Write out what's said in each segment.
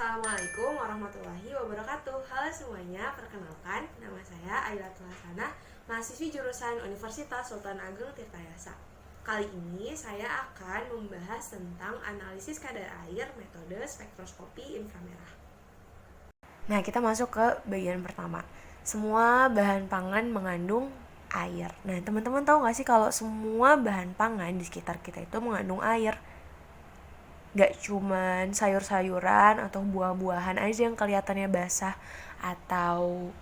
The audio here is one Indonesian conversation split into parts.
Assalamualaikum warahmatullahi wabarakatuh. Halo semuanya, perkenalkan nama saya Ailatul Hasanah, mahasiswi jurusan Universitas Sultan Ageng Tirtayasa. Kali ini saya akan membahas tentang analisis kadar air metode spektroskopi inframerah. Nah, kita masuk ke bagian pertama. Semua bahan pangan mengandung air. Nah, teman-teman tahu nggak sih kalau semua bahan pangan di sekitar kita itu mengandung air? Gak cuman sayur-sayuran atau buah-buahan aja yang kelihatannya basah, atau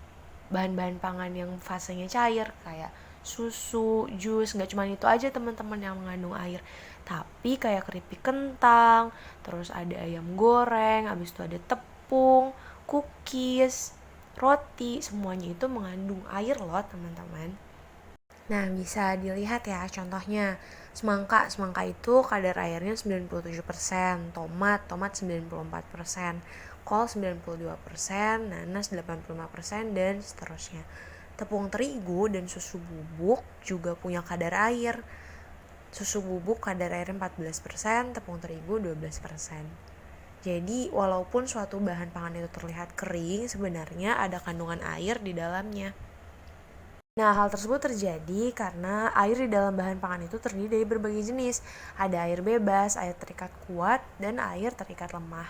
bahan-bahan pangan yang fasenya cair kayak susu, jus. Gak cuman itu aja teman-teman yang mengandung air, tapi kayak keripik kentang, terus ada ayam goreng, habis itu ada tepung, cookies, roti, semuanya itu mengandung air loh teman-teman. Nah, bisa dilihat ya contohnya. Semangka itu kadar airnya 97%, tomat 94%, kol 92%, nanas 85%, dan seterusnya. Tepung terigu dan susu bubuk juga punya kadar air. Susu bubuk kadar airnya 14%, tepung terigu 12%. Jadi, walaupun suatu bahan pangan itu terlihat kering, sebenarnya ada kandungan air di dalamnya. Nah, hal tersebut terjadi karena air di dalam bahan pangan itu terdiri dari berbagai jenis. Ada air bebas, air terikat kuat, dan air terikat lemah.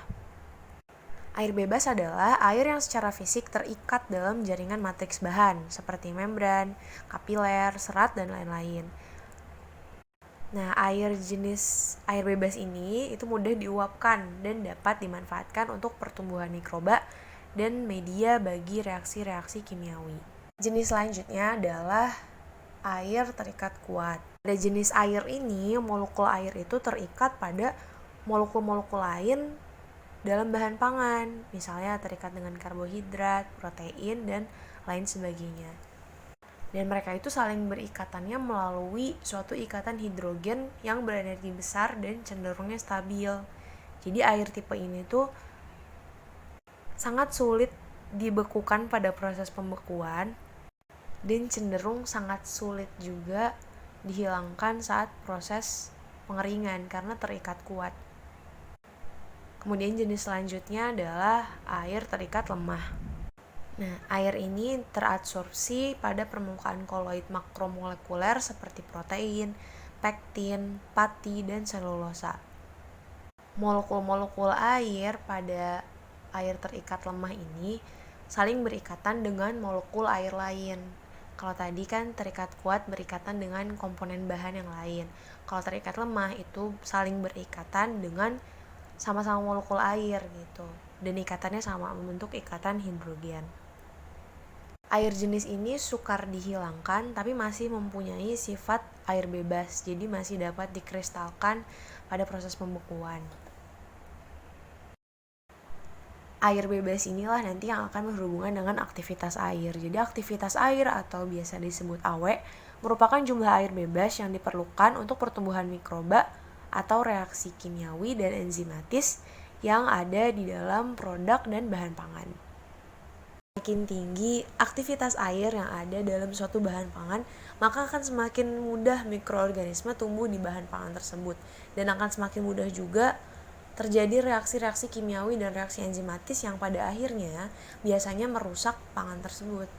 Air bebas adalah air yang secara fisik terikat dalam jaringan matriks bahan, seperti membran, kapiler, serat, dan lain-lain. Nah, jenis air bebas ini itu mudah diuapkan dan dapat dimanfaatkan untuk pertumbuhan mikroba dan media bagi reaksi-reaksi kimiawi. Jenis selanjutnya adalah air terikat kuat. Pada jenis air ini, molekul air itu terikat pada molekul-molekul lain dalam bahan pangan, misalnya terikat dengan karbohidrat, protein, dan lain sebagainya. Dan mereka itu saling berikatannya melalui suatu ikatan hidrogen yang berenergi besar dan cenderungnya stabil. Jadi air tipe ini tuh sangat sulit dibekukan pada proses pembekuan dan cenderung sangat sulit juga dihilangkan saat proses pengeringan karena terikat kuat. Kemudian jenis selanjutnya adalah air terikat lemah. Nah, air ini terabsorpsi pada permukaan koloid makromolekuler seperti protein, pektin, pati, dan selulosa. Molekul-molekul air pada air terikat lemah ini saling berikatan dengan molekul air lain. Kalau tadi kan terikat kuat berikatan dengan komponen bahan yang lain. Kalau terikat lemah itu saling berikatan dengan sama-sama molekul air gitu. Dan ikatannya sama, membentuk ikatan hidrogen. Air jenis ini sukar dihilangkan tapi masih mempunyai sifat air bebas. Jadi masih dapat dikristalkan pada proses pembekuan. Air bebas inilah nanti yang akan berhubungan dengan aktivitas air. Jadi aktivitas air atau biasa disebut AWE merupakan jumlah air bebas yang diperlukan untuk pertumbuhan mikroba atau reaksi kimiawi dan enzimatis yang ada di dalam produk dan bahan pangan. Semakin tinggi aktivitas air yang ada dalam suatu bahan pangan, maka akan semakin mudah mikroorganisme tumbuh di bahan pangan tersebut dan akan semakin mudah juga terjadi reaksi-reaksi kimiawi dan reaksi enzimatis yang pada akhirnya biasanya merusak pangan tersebut.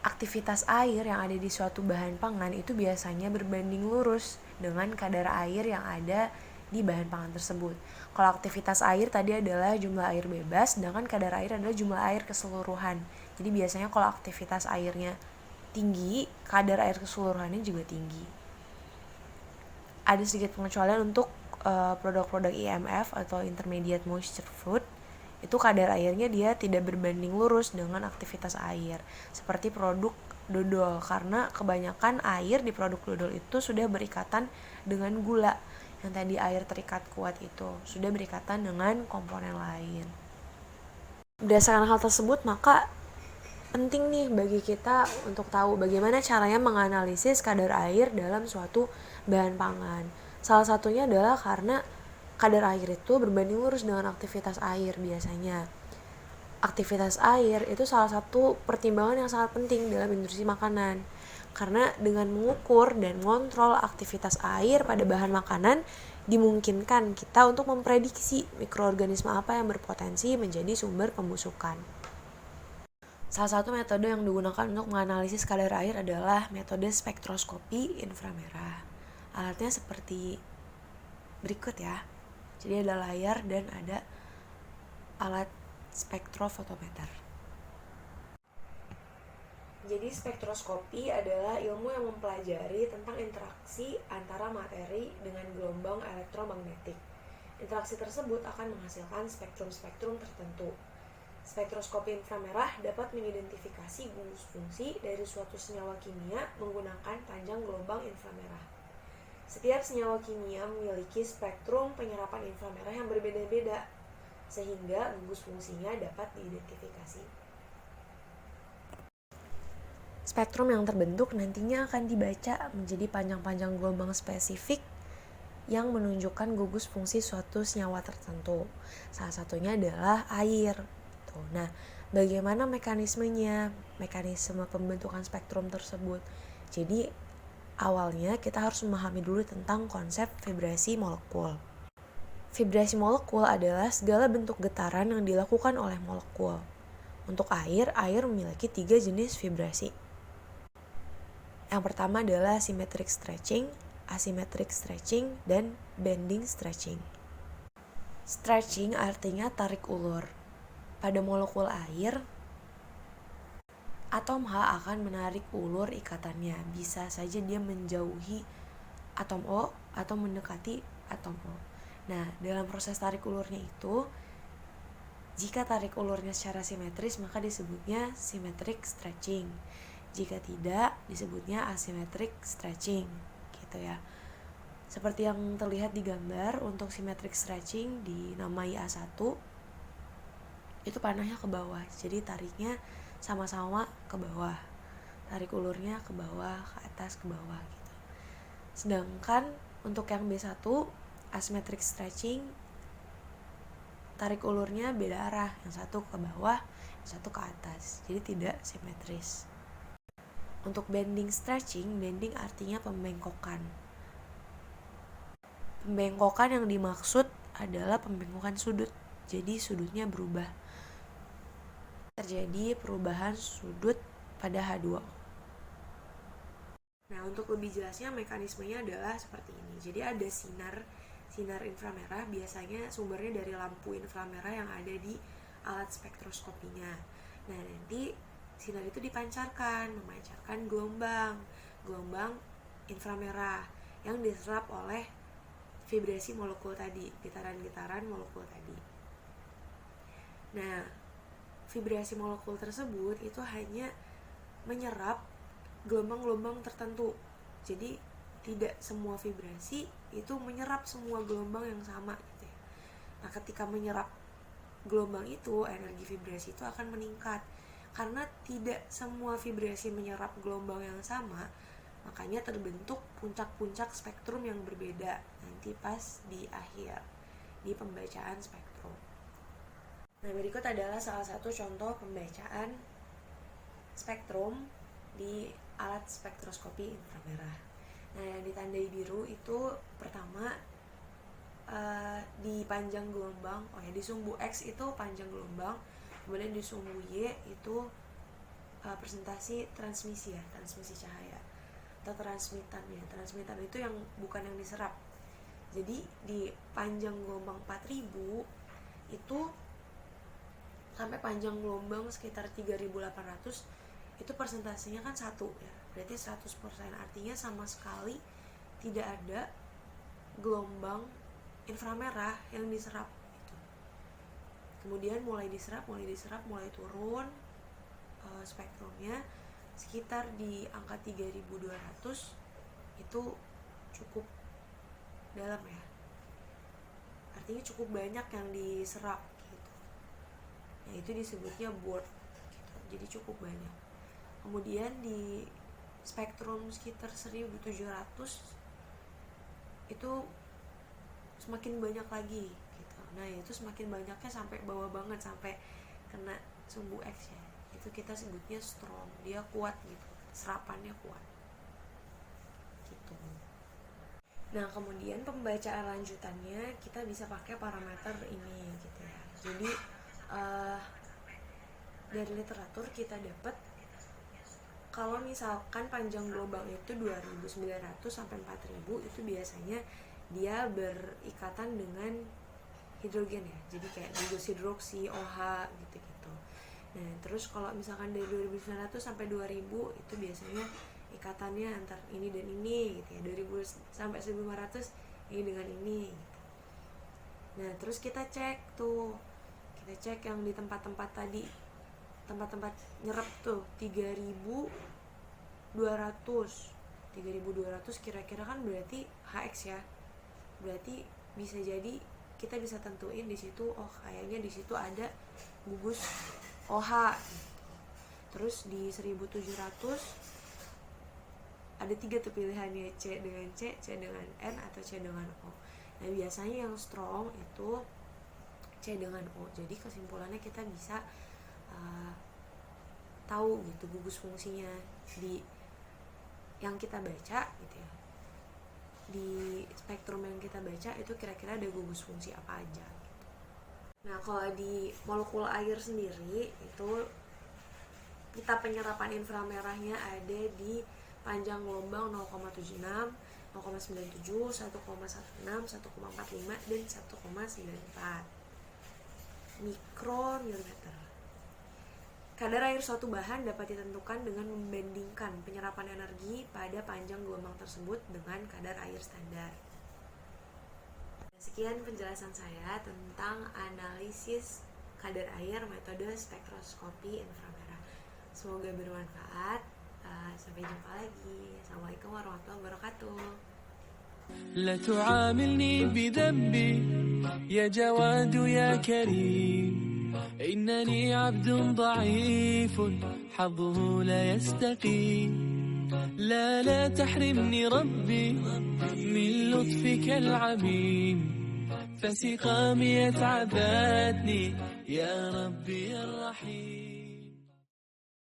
Aktivitas air yang ada di suatu bahan pangan itu biasanya berbanding lurus dengan kadar air yang ada di bahan pangan tersebut. Kalau aktivitas air tadi adalah jumlah air bebas, sedangkan kadar air adalah jumlah air keseluruhan. Jadi biasanya kalau aktivitas airnya tinggi, kadar air keseluruhannya juga tinggi. Ada sedikit pengecualian untuk produk-produk IMF atau Intermediate Moisture Food. Itu kadar airnya dia tidak berbanding lurus dengan aktivitas air, seperti produk dodol, karena kebanyakan air di produk dodol itu sudah berikatan dengan gula. Yang tadi air terikat kuat itu sudah berikatan dengan komponen lain. Berdasarkan hal tersebut, maka penting nih bagi kita untuk tahu bagaimana caranya menganalisis kadar air dalam suatu bahan pangan. Salah satunya adalah karena kadar air itu berbanding lurus dengan aktivitas air biasanya. Aktivitas air itu salah satu pertimbangan yang sangat penting dalam industri makanan. Karena dengan mengukur dan mengontrol aktivitas air pada bahan makanan, dimungkinkan kita untuk memprediksi mikroorganisme apa yang berpotensi menjadi sumber pembusukan. Salah satu metode yang digunakan untuk menganalisis kadar air adalah metode spektroskopi inframerah. Alatnya seperti berikut ya. Jadi ada layar dan ada alat spektrofotometer. Jadi spektroskopi adalah ilmu yang mempelajari tentang interaksi antara materi dengan gelombang elektromagnetik. Interaksi tersebut akan menghasilkan spektrum-spektrum tertentu. Spektroskopi inframerah dapat mengidentifikasi gugus fungsi dari suatu senyawa kimia menggunakan panjang gelombang inframerah. Setiap senyawa kimia memiliki spektrum penyerapan inframerah yang berbeda-beda, sehingga gugus fungsinya dapat diidentifikasi. Spektrum yang terbentuk nantinya akan dibaca menjadi panjang-panjang gelombang spesifik yang menunjukkan gugus fungsi suatu senyawa tertentu. Salah satunya adalah air. Nah, bagaimana mekanismenya, mekanisme pembentukan spektrum tersebut? Jadi, awalnya kita harus memahami dulu tentang konsep vibrasi molekul. Vibrasi molekul adalah segala bentuk getaran yang dilakukan oleh molekul. Untuk air memiliki 3 jenis vibrasi. Yang pertama adalah symmetric stretching, asymmetric stretching, dan bending stretching. Stretching artinya tarik ulur. Pada molekul air, atom H akan menarik ulur ikatannya. Bisa saja dia menjauhi atom O atau mendekati atom O. Nah, dalam proses tarik ulurnya itu, jika tarik ulurnya secara simetris maka disebutnya symmetric stretching. Jika tidak, disebutnya asymmetric stretching, gitu ya. Seperti yang terlihat di gambar, untuk symmetric stretching dinamai A1, itu panahnya ke bawah, jadi tariknya sama-sama ke bawah. Tarik ulurnya ke bawah, ke atas, ke bawah, gitu. Sedangkan untuk yang B1, asymmetric stretching, tarik ulurnya beda arah, yang satu ke bawah, yang satu ke atas, jadi tidak simetris. Untuk bending stretching, bending artinya pembengkokan. Pembengkokan yang dimaksud adalah pembengkokan sudut. Jadi sudutnya berubah. Terjadi perubahan sudut pada H2O. Nah, untuk lebih jelasnya mekanismenya adalah seperti ini. Jadi ada sinar inframerah, biasanya sumbernya dari lampu inframerah yang ada di alat spektroskopinya. Nah, nanti sinar itu memancarkan gelombang inframerah yang diserap oleh vibrasi molekul tadi, getaran-getaran molekul tadi. Nah, vibrasi molekul tersebut itu hanya menyerap gelombang-gelombang tertentu. Jadi tidak semua vibrasi itu menyerap semua gelombang yang sama, gitu ya. Nah, ketika menyerap gelombang itu, energi vibrasi itu akan meningkat. Karena tidak semua vibrasi menyerap gelombang yang sama, makanya terbentuk puncak-puncak spektrum yang berbeda nanti pas di akhir, di pembacaan spektrum. Nah, berikut adalah salah satu contoh pembacaan spektrum di alat spektroskopi inframerah. Nah, yang ditandai biru itu pertama di panjang gelombang, di sumbu X itu panjang gelombang, kemudian di sumbu Y itu presentasi transmisi cahaya atau transmitan itu yang bukan yang diserap. Jadi di panjang gelombang 4000 itu sampai panjang gelombang sekitar 3800 itu presentasinya kan 1 ya, berarti 100%, artinya sama sekali tidak ada gelombang inframerah yang diserap gitu. Kemudian mulai mulai turun spektrumnya sekitar di angka 3200 itu cukup dalam ya, artinya cukup banyak yang diserap gitu. Nah, itu disebutnya board gitu, jadi cukup banyak. Kemudian di spektrum sekitar 1700 itu semakin banyak lagi gitu. Nah, itu semakin banyaknya sampai bawah banget, sampai kena sumbu X ya. Itu kita sebutnya strong, dia kuat gitu, serapannya kuat. Nah, kemudian pembacaan lanjutannya kita bisa pakai parameter ini gitu ya. Jadi dari literatur kita dapat kalau misalkan panjang gelombang itu 2.900 sampai 4.000 itu biasanya dia berikatan dengan hidrogen ya. Jadi kayak gugus hidroksi, OH gitu-gitu. Nah, terus kalau misalkan dari 2.900 sampai 2.000 itu biasanya ikatannya antar ini dan ini gitu ya. 2.000 sampai 1.500 ini dengan ini gitu. Nah, terus kita cek yang di tempat-tempat tadi, tempat-tempat nyerap tuh 3.200 kira-kira kan berarti HX ya, berarti bisa jadi kita bisa tentuin di situ, oh kayaknya di situ ada gugus OH. Terus di 1.700 ada 3 tuh pilihannya, C dengan C dengan N atau C dengan O. Nah, biasanya yang strong itu C dengan O. Jadi kesimpulannya kita bisa tahu gitu gugus fungsinya di yang kita baca gitu ya. Di spektrum yang kita baca itu kira-kira ada gugus fungsi apa aja gitu. Nah, kalau di molekul air sendiri itu kita penyerapan inframerahnya ada di panjang gelombang 0,76, 0,97, 1,16, 1,45 dan 1,94 mikromilimeter. Kadar air suatu bahan dapat ditentukan dengan membandingkan penyerapan energi pada panjang gelombang tersebut dengan kadar air standar. Sekian penjelasan saya tentang analisis kadar air metode spektroskopi inframerah. Semoga bermanfaat. Sampai jumpa lagi. Assalamualaikum warahmatullahi wabarakatuh. لا تعاملني بذنبي يا جواد يا كريم إنني عبد ضعيف حظه لا يستقيم لا تحرمني ربي من لطفك العميم فسقامي يتعبدني يا ربي الرحيم.